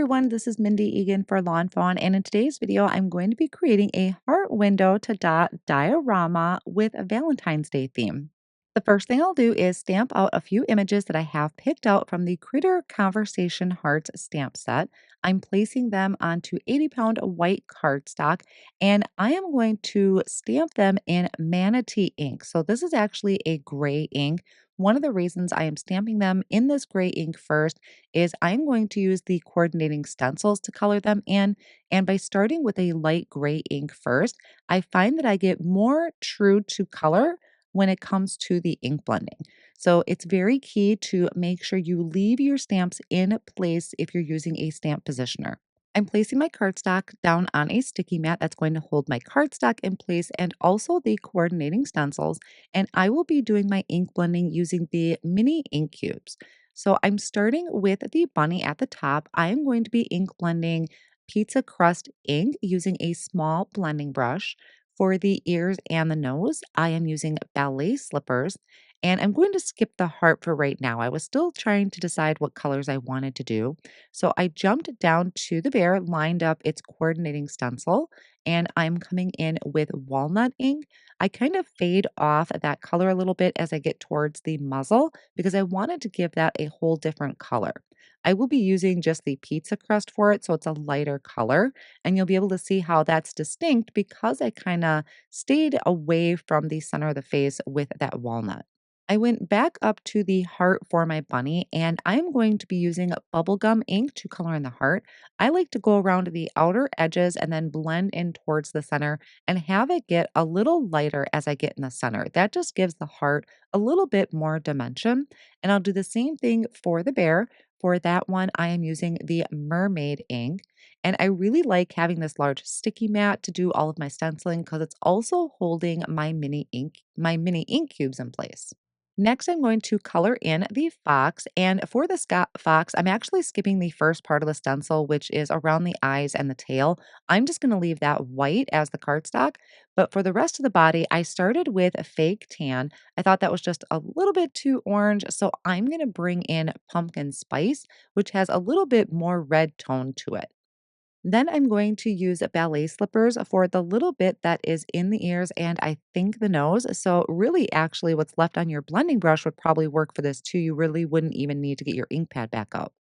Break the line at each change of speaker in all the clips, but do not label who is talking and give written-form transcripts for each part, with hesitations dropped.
everyone, this is Mindy Egan for Lawnfawn, and in today's video, I'm going to be creating a heart window to dot diorama with a Valentine's Day theme. The first thing I'll do is stamp out a few images that I have picked out from the Critter Conversation Hearts stamp set. I'm placing them onto 80-pound white cardstock, and I am going to stamp them in manatee ink. So this is actually a gray ink. One of the reasons I am stamping them in this gray ink first is I'm going to use the coordinating stencils to color them in. And by starting with a light gray ink first, I find that I get more true to color when it comes to the ink blending. So it's very key to make sure you leave your stamps in place if you're using a stamp positioner. I'm placing my cardstock down on a sticky mat that's going to hold my cardstock in place and also the coordinating stencils. And I will be doing my ink blending using the mini ink cubes. So I'm starting with the bunny at the top. I am going to be ink blending pizza crust ink using a small blending brush. For the ears and the nose, I am using ballet slippers. And I'm going to skip the heart for right now. I was still trying to decide what colors I wanted to do. So I jumped down to the bear, lined up its coordinating stencil, and I'm coming in with walnut ink. I kind of fade off that color a little bit as I get towards the muzzle because I wanted to give that a whole different color. I will be using just the pizza crust for it, so it's a lighter color, and you'll be able to see how that's distinct because I kind of stayed away from the center of the face with that walnut. I went back up to the heart for my bunny, and I'm going to be using bubblegum ink to color in the heart. I like to go around the outer edges and then blend in towards the center and have it get a little lighter as I get in the center. That just gives the heart a little bit more dimension. And I'll do the same thing for the bear. For that one, I am using the mermaid ink. And I really like having this large sticky mat to do all of my stenciling because it's also holding my mini ink cubes in place. Next, I'm going to color in the fox. And for the fox, I'm actually skipping the first part of the stencil, which is around the eyes and the tail. I'm just going to leave that white as the cardstock. But for the rest of the body, I started with a fake tan. I thought that was just a little bit too orange. So I'm going to bring in pumpkin spice, which has a little bit more red tone to it. Then I'm going to use ballet slippers for the little bit that is in the ears and I think the nose. So really actually what's left on your blending brush would probably work for this too. You really wouldn't even need to get your ink pad back up.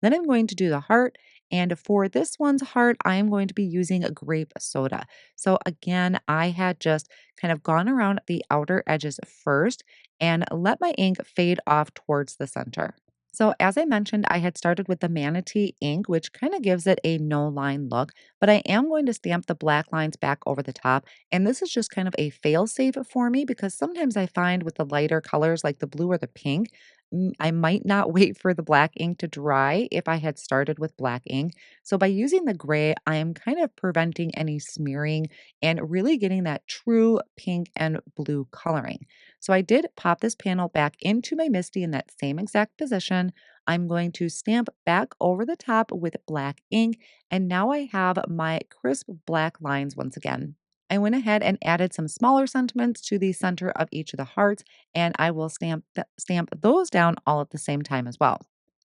Then I'm going to do the heart. And for this one's heart, I am going to be using a grape soda. So again, I had just kind of gone around the outer edges first and let my ink fade off towards the center. So, as I mentioned, I had started with the manatee ink, which kind of gives it a no line look, but I am going to stamp the black lines back over the top. And this is just kind of a fail safe for me because sometimes I find with the lighter colors like the blue or the pink, I might not wait for the black ink to dry if I had started with black ink. So, by using the gray, I am kind of preventing any smearing and really getting that true pink and blue coloring. So I did pop this panel back into my MISTI in that same exact position. I'm going to stamp back over the top with black ink, and now I have my crisp black lines once again. I went ahead and added some smaller sentiments to the center of each of the hearts, and I will stamp those down all at the same time as well.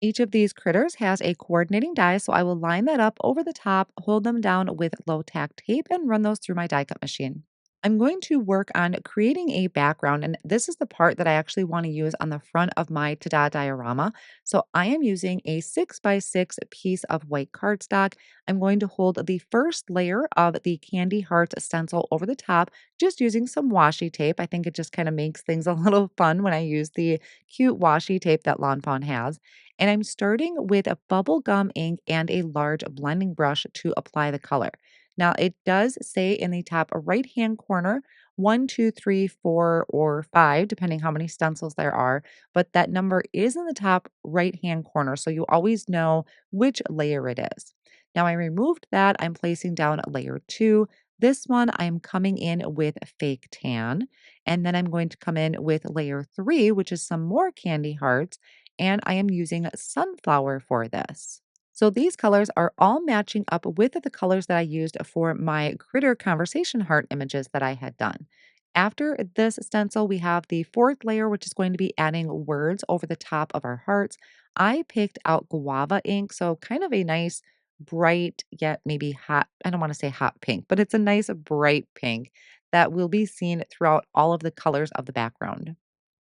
Each of these critters has a coordinating die, so I will line that up over the top, hold them down with low tack tape, and run those through my die cut machine. I'm going to work on creating a background, and this is the part that I actually want to use on the front of my Tada diorama. So I am using a 6x6 piece of white cardstock. I'm going to hold the first layer of the candy heart stencil over the top, just using some washi tape. I think it just kind of makes things a little fun when I use the cute washi tape that Lawn Fawn has. And I'm starting with a bubble gum ink and a large blending brush to apply the color. Now, it does say in the top right hand corner, one, two, three, four, or five, depending how many stencils there are. But that number is in the top right hand corner. So you always know which layer it is. Now, I removed that. I'm placing down layer two. This one, I'm coming in with fake tan. And then I'm going to come in with layer three, which is some more candy hearts. And I am using sunflower for this. So these colors are all matching up with the colors that I used for my critter conversation heart images that I had done. After this stencil, we have the fourth layer, which is going to be adding words over the top of our hearts. I picked out guava ink, so kind of a nice bright yet maybe hot. I don't want to say hot pink, but it's a nice bright pink that will be seen throughout all of the colors of the background.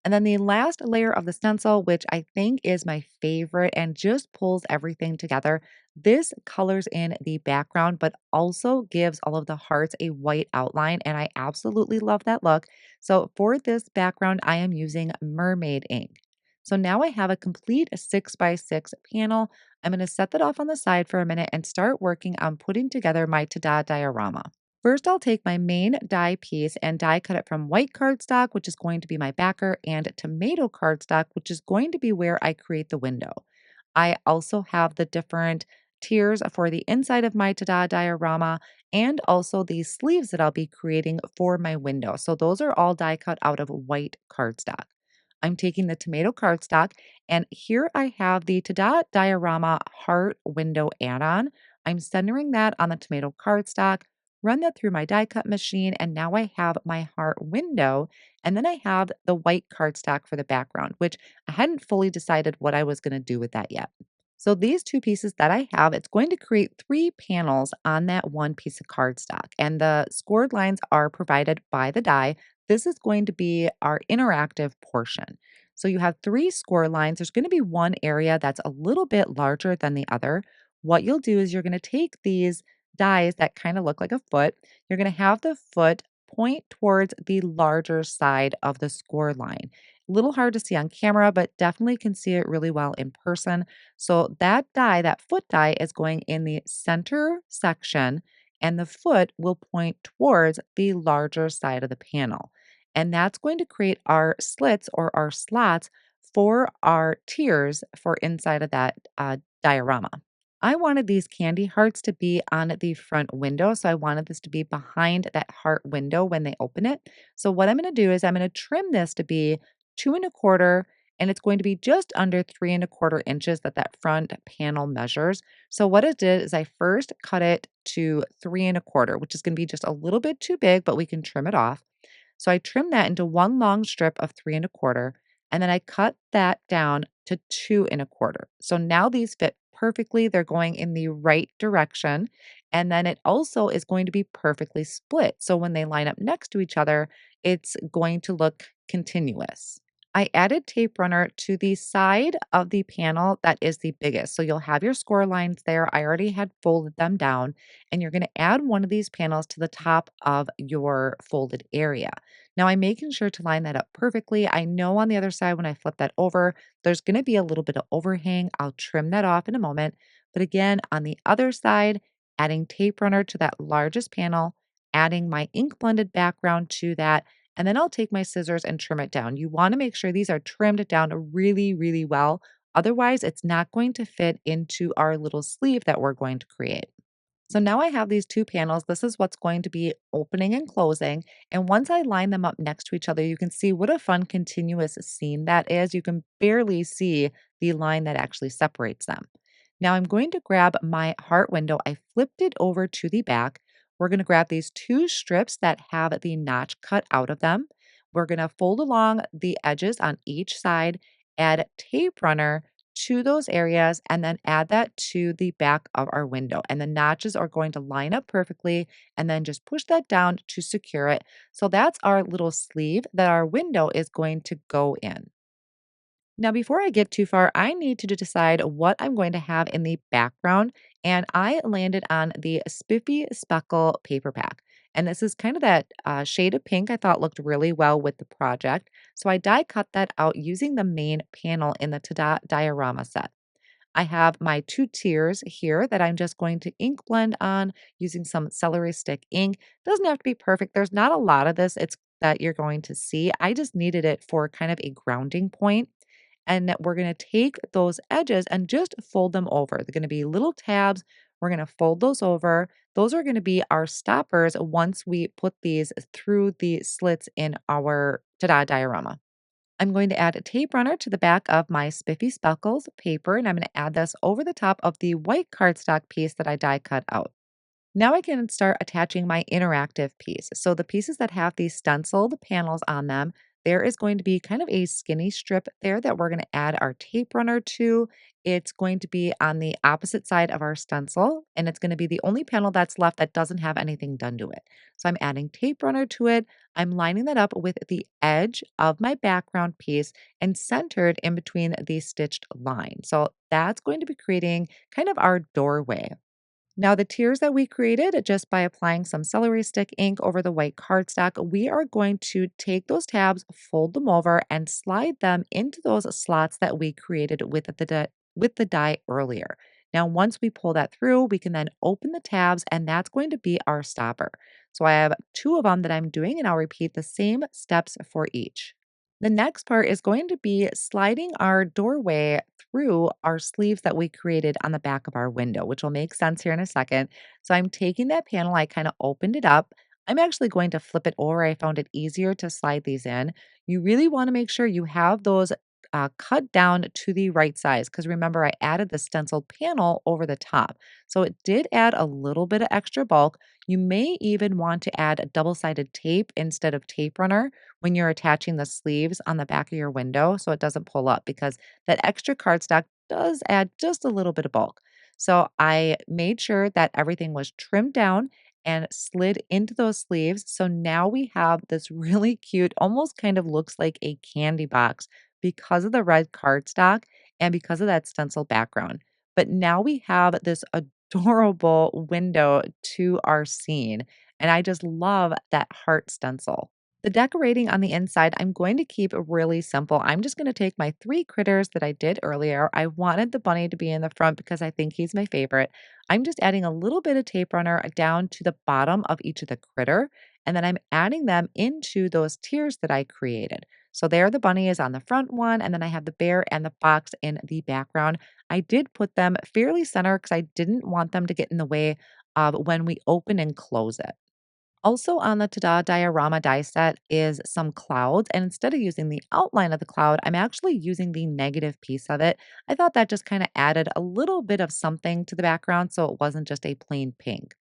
And then the last layer of the stencil, which I think is my favorite and just pulls everything together. This colors in the background, but also gives all of the hearts a white outline. And I absolutely love that look. So for this background, I am using mermaid ink. So now I have a complete 6x6 panel. I'm going to set that off on the side for a minute and start working on putting together my ta-da diorama. First, I'll take my main die piece and die cut it from white cardstock, which is going to be my backer, and tomato cardstock, which is going to be where I create the window. I also have the different tiers for the inside of my ta-da diorama and also the sleeves that I'll be creating for my window. So those are all die cut out of white cardstock. I'm taking the tomato cardstock, and here I have the ta-da diorama heart window add-on. I'm centering that on the tomato cardstock, run that through my die cut machine, and now I have my heart window. And then I have the white cardstock for the background, which I hadn't fully decided what I was going to do with that yet. So these two pieces that I have, it's going to create three panels on that one piece of cardstock. And the scored lines are provided by the die. This is going to be our interactive portion. So you have three score lines. There's going to be one area that's a little bit larger than the other. What you'll do is you're going to take these dies that kind of look like a foot. You're going to have the foot point towards the larger side of the score line. A little hard to see on camera, but definitely can see it really well in person. So that die, that foot die, is going in the center section, and the foot will point towards the larger side of the panel. And that's going to create our slits or our slots for our tiers for inside of that diorama. I wanted these candy hearts to be on the front window. So I wanted this to be behind that heart window when they open it. So what I'm going to do is I'm going to trim this to be 2 1/4, and it's going to be just under 3 1/4 inches that that front panel measures. So what I did is I first cut it to 3 1/4, which is going to be just a little bit too big, but we can trim it off. So I trimmed that into one long strip of 3 1/4, and then I cut that down to 2 1/4. So now these fit perfectly. They're going in the right direction. And then it also is going to be perfectly split. So when they line up next to each other, it's going to look continuous. I added tape runner to the side of the panel that is the biggest. So you'll have your score lines there. I already had folded them down, and you're going to add one of these panels to the top of your folded area. Now I'm making sure to line that up perfectly. I know on the other side when I flip that over, there's going to be a little bit of overhang. I'll trim that off in a moment. But again, on the other side, adding tape runner to that largest panel, adding my ink blended background to that, and then I'll take my scissors and trim it down. You want to make sure these are trimmed down really, really well. Otherwise, it's not going to fit into our little sleeve that we're going to create. So now I have these two panels. This is what's going to be opening and closing. And once I line them up next to each other, you can see what a fun continuous scene that is. You can barely see the line that actually separates them. Now I'm going to grab my heart window. I flipped it over to the back. We're going to grab these two strips that have the notch cut out of them. We're going to fold along the edges on each side, add tape runner to those areas, and then add that to the back of our window. And the notches are going to line up perfectly, and then just push that down to secure it. So that's our little sleeve that our window is going to go in. Now, before I get too far, I need to decide what I'm going to have in the background, and I landed on the Spiffy Speckle paper pack. And this is kind of that shade of pink I thought looked really well with the project. So I die cut that out using the main panel in the Tada diorama set. I have my two tiers here that I'm just going to ink blend on using some celery stick ink. Doesn't have to be perfect. There's not a lot of this it's that you're going to see. I just needed it for kind of a grounding point. And we're going to take those edges and just fold them over. They're going to be little tabs. We're going to fold those over. Those are going to be our stoppers once we put these through the slits in our ta-da diorama. I'm going to add a tape runner to the back of my Spiffy Speckles paper, and I'm going to add this over the top of the white cardstock piece that I die cut out. Now I can start attaching my interactive piece. So the pieces that have these stenciled panels on them, there is going to be kind of a skinny strip there that we're going to add our tape runner to. It's going to be on the opposite side of our stencil, and it's going to be the only panel that's left that doesn't have anything done to it. So I'm adding tape runner to it. I'm lining that up with the edge of my background piece and centered in between the stitched line. So that's going to be creating kind of our doorway. Now, the tiers that we created just by applying some celery stick ink over the white cardstock, we are going to take those tabs, fold them over, and slide them into those slots that we created with the die earlier. Now, once we pull that through, we can then open the tabs, and that's going to be our stopper. So I have two of them that I'm doing, and I'll repeat the same steps for each. The next part is going to be sliding our doorway through our sleeves that we created on the back of our window, which will make sense here in a second. So I'm taking that panel, I kind of opened it up. I'm actually going to flip it over. I found it easier to slide these in. You really want to make sure you have those cut down to the right size because remember, I added the stencil panel over the top. So it did add a little bit of extra bulk. You may even want to add a double-sided tape instead of tape runner when you're attaching the sleeves on the back of your window so it doesn't pull up because that extra cardstock does add just a little bit of bulk. So I made sure that everything was trimmed down and slid into those sleeves. So now we have this really cute, almost kind of looks like a candy box because of the red cardstock and because of that stencil background. But now we have this adorable window to our scene. And I just love that heart stencil. The decorating on the inside, I'm going to keep really simple. I'm just going to take my three critters that I did earlier. I wanted the bunny to be in the front because I think he's my favorite. I'm just adding a little bit of tape runner down to the bottom of each of the critter, and then I'm adding them into those tiers that I created. So there the bunny is on the front one, and then I have the bear and the fox in the background. I did put them fairly center because I didn't want them to get in the way of when we open and close it. Also on the Tada Diorama die set is some clouds, and instead of using the outline of the cloud, I'm actually using the negative piece of it. I thought that just kind of added a little bit of something to the background so it wasn't just a plain pink.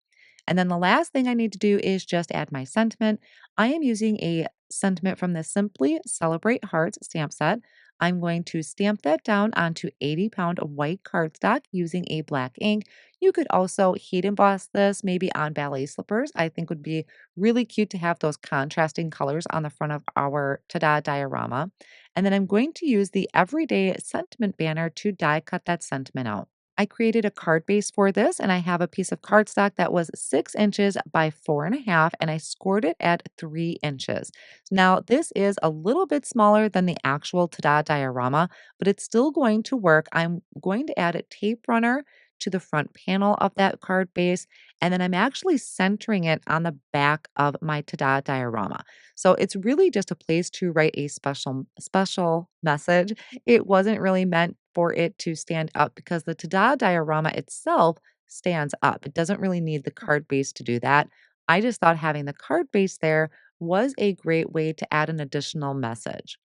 And then the last thing I need to do is just add my sentiment. I am using a sentiment from the Simply Celebrate Hearts stamp set. I'm going to stamp that down onto 80-pound white cardstock using a black ink. You could also heat emboss this maybe on ballet slippers. I think would be really cute to have those contrasting colors on the front of our Tada diorama. And then I'm going to use the Everyday Sentiment banner to die cut that sentiment out. I created a card base for this, and I have a piece of cardstock that was 6 inches by 4.5, and I scored it at 3 inches. Now, this is a little bit smaller than the actual Tada diorama, but it's still going to work. I'm going to add a tape runner to the front panel of that card base, and then I'm actually centering it on the back of my Tada diorama. So it's really just a place to write a special message. It wasn't really meant for it to stand up because the Tada diorama itself stands up. It doesn't really need the card base to do that. I just thought having the card base there was a great way to add an additional message.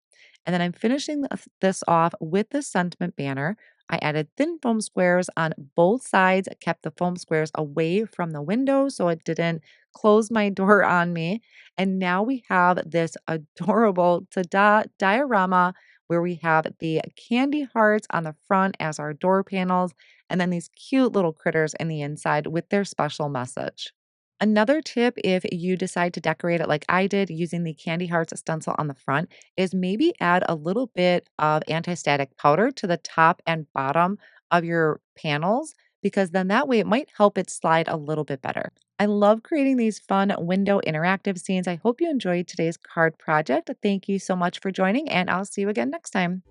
And then I'm finishing this off with the sentiment banner. I added thin foam squares on both sides, kept the foam squares away from the window so it didn't close my door on me. And now we have this adorable Tada diorama where we have the candy hearts on the front as our door panels, and then these cute little critters in the inside with their special message. Another tip, if you decide to decorate it like I did using the Candy Hearts stencil on the front, is maybe add a little bit of anti-static powder to the top and bottom of your panels because then that way it might help it slide a little bit better. I love creating these fun window interactive scenes. I hope you enjoyed today's card project. Thank you so much for joining, and I'll see you again next time.